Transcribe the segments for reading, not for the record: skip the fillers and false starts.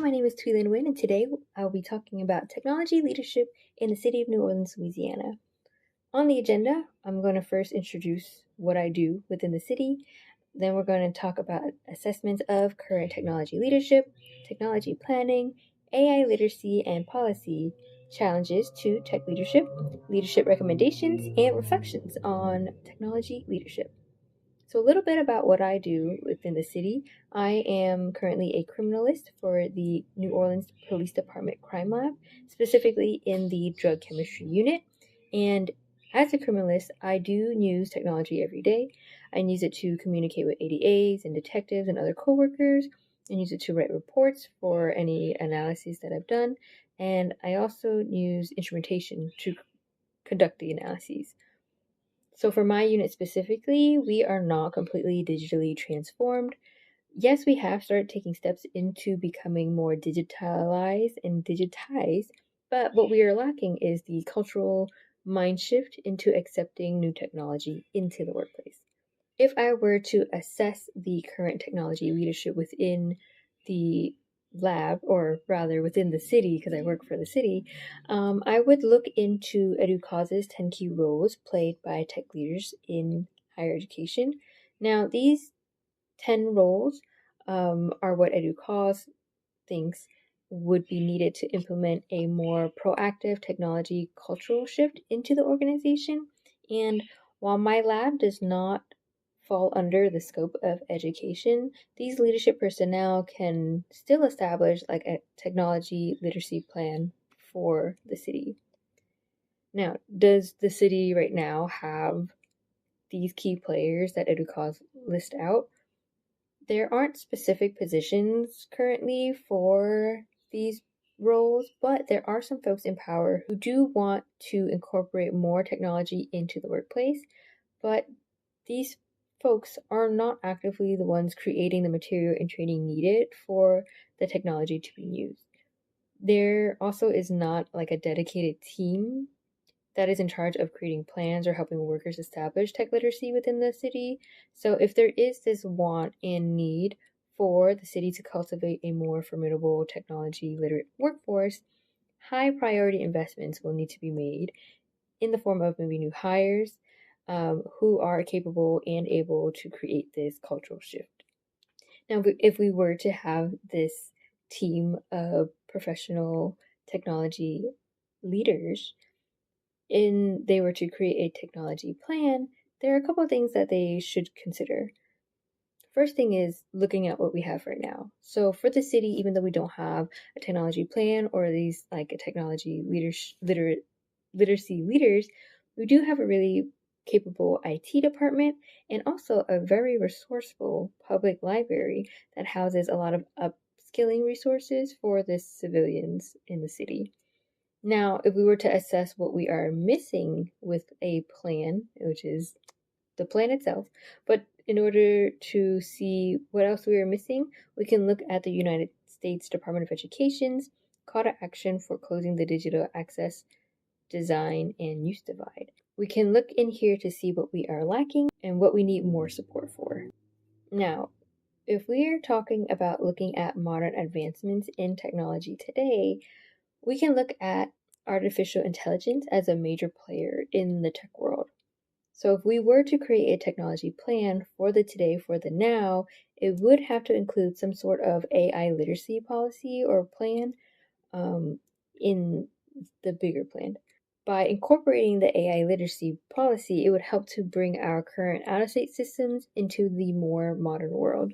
my name is Thuy-Linh, and today I'll be talking about technology leadership in the city of New Orleans, Louisiana. On the agenda, I'm going to first introduce what I do within the city. Then we're going to talk about assessments of current technology leadership, technology planning, AI literacy and policy, challenges to tech leadership, leadership recommendations, and reflections on technology leadership. So, a little bit about what I do within the city. I am currently a criminalist for the New Orleans Police Department Crime Lab, specifically in the drug chemistry unit. And as a criminalist, I do use technology every day. I use it to communicate with ADAs and detectives and other coworkers, and use it to write reports for any analyses that I've done. And I also use instrumentation to conduct the analyses. So for my unit specifically, we are not completely digitally transformed. Yes, we have started taking steps into becoming more digitalized and digitized, but what we are lacking is the cultural mind shift into accepting new technology into the workplace. If I were to assess the current technology leadership within the lab, or rather within the city, because I work for the city, I would look into EduCause's 10 key roles played by tech leaders in higher education. Now, these 10 roles are what EduCause thinks would be needed to implement a more proactive technology cultural shift into the organization. And while my lab does not fall under the scope of education, these leadership personnel can still establish like a technology literacy plan for the city. Now, does the city right now have these key players that EduCause list out? There aren't specific positions currently for these roles, but there are some folks in power who do want to incorporate more technology into the workplace, but these folks are not actively the ones creating the material and training needed for the technology to be used. There also is not like a dedicated team that is in charge of creating plans or helping workers establish tech literacy within the city. So, if there is this want and need for the city to cultivate a more formidable technology literate workforce, high priority investments will need to be made in the form of maybe new hires who are capable and able to create this cultural shift. Now, if we were to have this team of professional technology leaders, and they were to create a technology plan, there are a couple of things that they should consider. First thing is looking at what we have right now. So for the city, even though we don't have a technology plan or these like a technology literacy leaders, we do have a really capable IT department and also a very resourceful public library that houses a lot of upskilling resources for the civilians in the city. Now, if we were to assess what we are missing with a plan, which is the plan itself, but in order to see what else we are missing, we can look at the United States Department of Education's call to action for closing the digital access, design, and use divide. We can look in here to see what we are lacking and what we need more support for. Now, if we are talking about looking at modern advancements in technology today, we can look at artificial intelligence as a major player in the tech world. So, if we were to create a technology plan for the today, for the now, it would have to include some sort of AI literacy policy or plan in the bigger plan. By incorporating the AI literacy policy, it would help to bring our current out of state systems into the more modern world.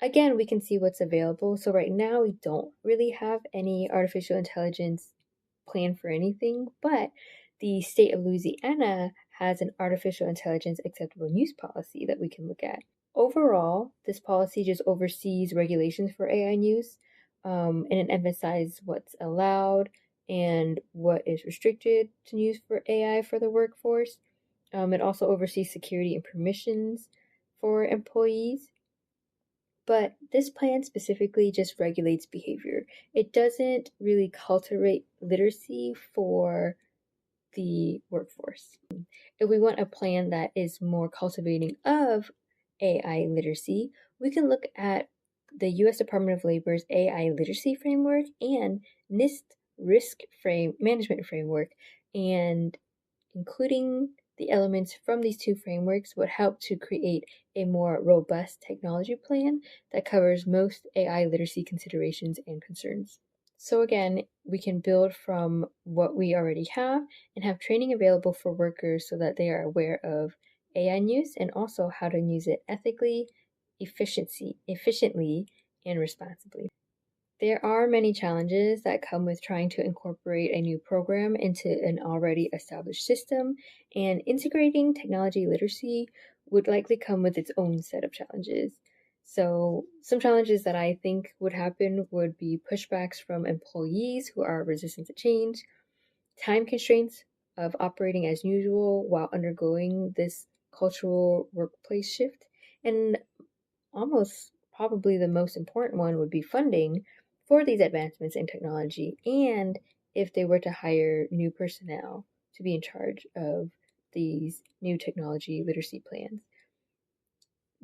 Again, we can see what's available. So right now we don't really have any artificial intelligence plan for anything, but the state of Louisiana has an artificial intelligence acceptable use policy that we can look at. Overall, this policy just oversees regulations for AI use, and it emphasizes what's allowed and what is restricted to use for AI for the workforce. It also oversees security and permissions for employees. But this plan specifically just regulates behavior. It doesn't really cultivate literacy for the workforce. If we want a plan that is more cultivating of AI literacy, we can look at the U.S. Department of Labor's AI literacy framework and NIST management framework, and including the elements from these two frameworks would help to create a more robust technology plan that covers most AI literacy considerations and concerns. So again, we can build from what we already have and have training available for workers so that they are aware of AI use and also how to use it ethically, efficiently, and responsibly. There are many challenges that come with trying to incorporate a new program into an already established system, and integrating technology literacy would likely come with its own set of challenges. So, some challenges that I think would happen would be pushbacks from employees who are resistant to change, time constraints of operating as usual while undergoing this cultural workplace shift, and almost probably the most important one would be funding for these advancements in technology, and if they were to hire new personnel to be in charge of these new technology literacy plans.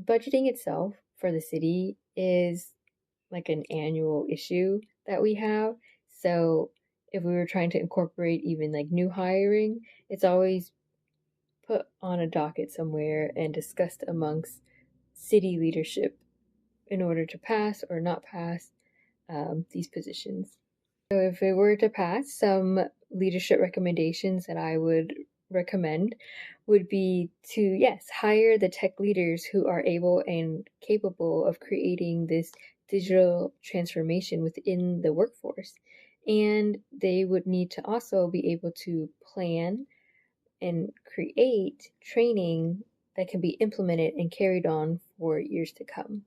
Budgeting itself for the city is like an annual issue that we have. So if we were trying to incorporate even like new hiring, it's always put on a docket somewhere and discussed amongst city leadership in order to pass or not pass these positions. So, if it were to pass, some leadership recommendations that I would recommend would be to, yes, hire the tech leaders who are able and capable of creating this digital transformation within the workforce. And they would need to also be able to plan and create training that can be implemented and carried on for years to come.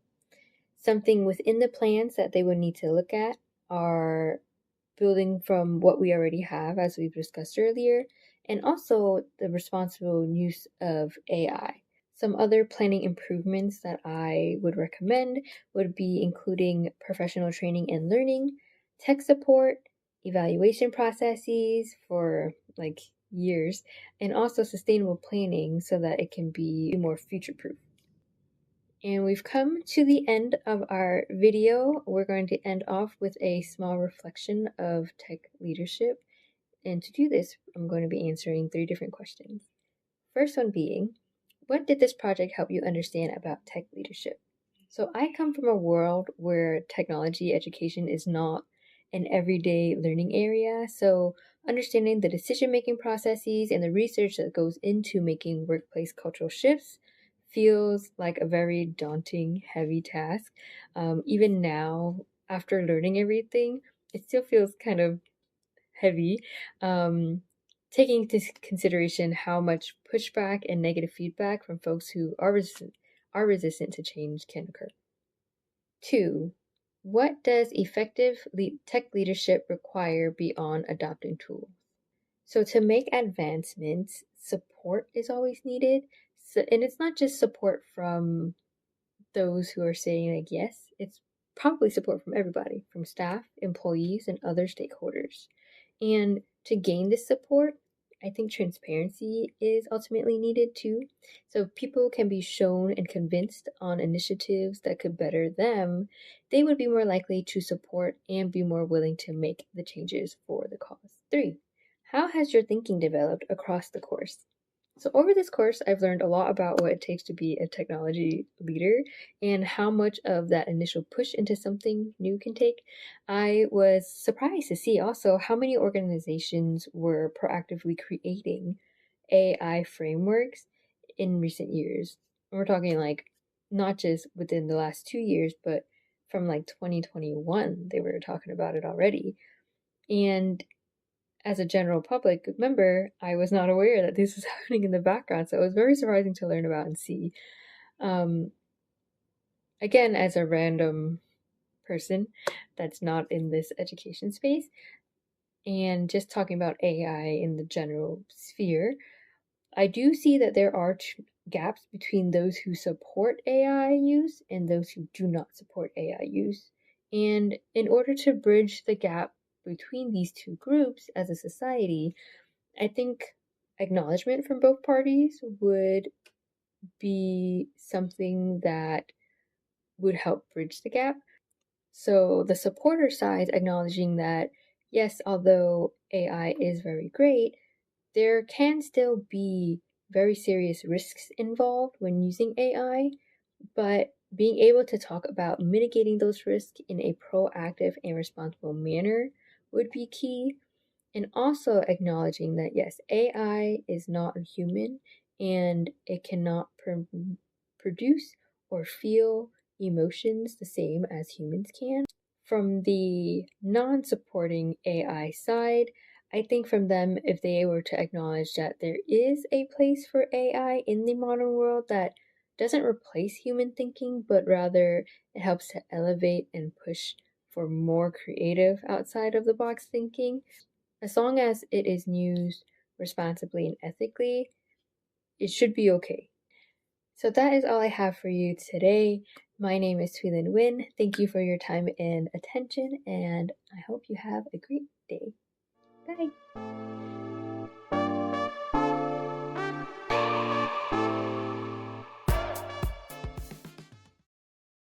Something within the plans that they would need to look at are building from what we already have, as we've discussed earlier, and also the responsible use of AI. Some other planning improvements that I would recommend would be including professional training and learning, tech support, evaluation processes for like years, and also sustainable planning so that it can be more future proof. And we've come to the end of our video. We're going to end off with a small reflection of tech leadership. And to do this, I'm going to be answering 3 different questions. First one being, what did this project help you understand about tech leadership? So I come from a world where technology education is not an everyday learning area. So understanding the decision-making processes and the research that goes into making workplace cultural shifts feels like a very daunting, heavy task. Even now, after learning everything, it still feels kind of heavy. Taking into consideration how much pushback and negative feedback from folks who are resistant to change can occur. 2. What does effective tech leadership require beyond adopting tools? So to make advancements, support is always needed. So, and it's not just support from those who are saying like yes, it's probably support from everybody, from staff, employees, and other stakeholders. And to gain this support, I think transparency is ultimately needed too. So if people can be shown and convinced on initiatives that could better them, they would be more likely to support and be more willing to make the changes for the cause. 3. How has your thinking developed across the course? So, over this course, I've learned a lot about what it takes to be a technology leader and how much of that initial push into something new can take. I was surprised to see also how many organizations were proactively creating AI frameworks in recent years. We're talking like not just within the last 2 years, but from like 2021, they were talking about it already. And as a general public member, I was not aware that this was happening in the background. So it was very surprising to learn about and see. Um, Again, as a random person that's not in this education space, and just talking about AI in the general sphere, I do see that there are gaps between those who support AI use and those who do not support AI use. And in order to bridge the gap between these two groups as a society, I think acknowledgement from both parties would be something that would help bridge the gap. So the supporter side acknowledging that, yes, although AI is very great, there can still be very serious risks involved when using AI, but being able to talk about mitigating those risks in a proactive and responsible manner would be key. And also acknowledging that, yes, AI is not a human and it cannot produce or feel emotions the same as humans can. From the non supporting AI side, I think from them, if they were to acknowledge that there is a place for AI in the modern world that doesn't replace human thinking, but rather it helps to elevate and push for more creative outside of the box thinking, as long as it is used responsibly and ethically, it should be okay. So that is all I have for you today. My name is Thuy-Linh. Thank you for your time and attention, and I hope you have a great